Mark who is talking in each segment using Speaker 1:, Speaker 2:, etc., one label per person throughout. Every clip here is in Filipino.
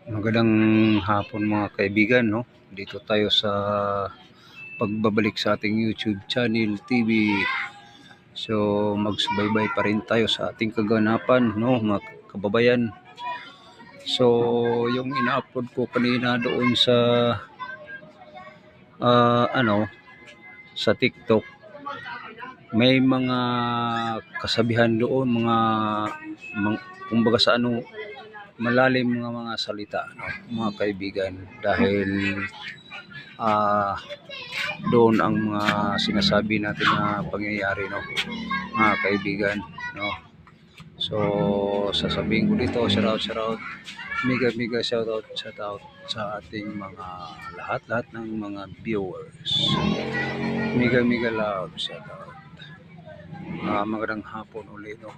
Speaker 1: Magandang hapon mga kaibigan, no? Dito tayo sa pagbabalik sa ating YouTube channel, TV. So, magsubaybay pa rin tayo sa ating kaganapan, no, mga kababayan. So, yung ina-upload ko kanina doon sa sa TikTok, may mga kasabihan doon, kumbaga sa malalim mga salita, no, mga kaibigan, dahil doon ang mga sinasabi natin na pangyayari, no, mga kaibigan, no. So, sasabihin ko dito, shout out, mega shout out sa ating mga lahat ng mga viewers. Mega love shout out. Magandang hapon ulit, no.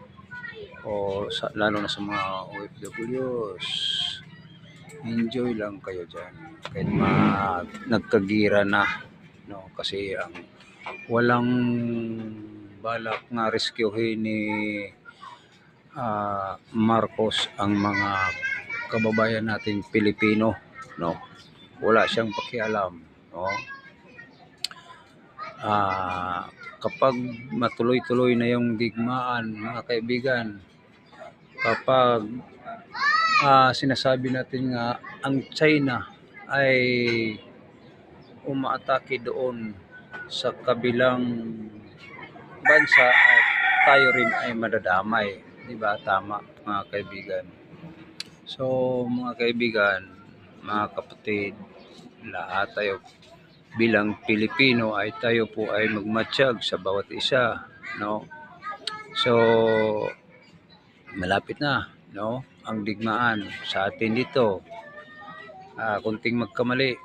Speaker 1: Lalo na sa mga OFWs. Enjoy lang kayo dyan. Kahit nagkagira na, no, kasi ang walang balak na rescuehin ni Marcos ang mga kababayan nating Pilipino, no. Wala siyang pakialam, no. Kapag matuloy-tuloy na yung digmaan, mga kaibigan, kapag sinasabi natin nga ang China ay umaatake doon sa kabilang bansa at tayo rin ay madadamay, di ba? Tama, mga kaibigan. So, mga kaibigan, mga kapatid, lahat tayo bilang Pilipino ay tayo po ay magmatsyag sa bawat isa, no. So, malapit na, no, ang digmaan sa atin dito. Kunting magkamali,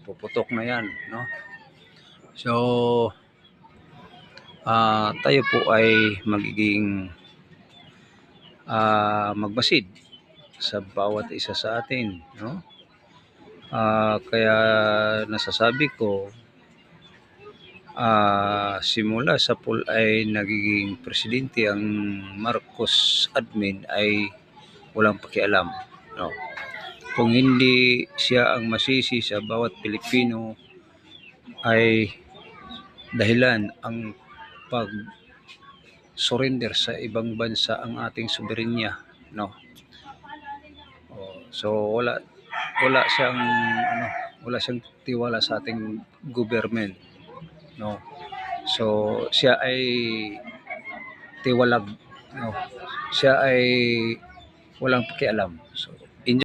Speaker 1: puputok na yan, no. So, tayo po ay magiging magmasid sa bawat isa sa atin, no. Kaya nasasabi ko, simula sa pool ay nagiging presidente ang Marcos admin ay walang pakialam, no. Kung hindi siya ang masisi sa bawat Pilipino ay dahilan ang pag surrender sa ibang bansa ang ating soberenya, no. So wala siyang tiwala sa ating government, no. So siya ay tiwalag, no. Siya ay walang pakialam. So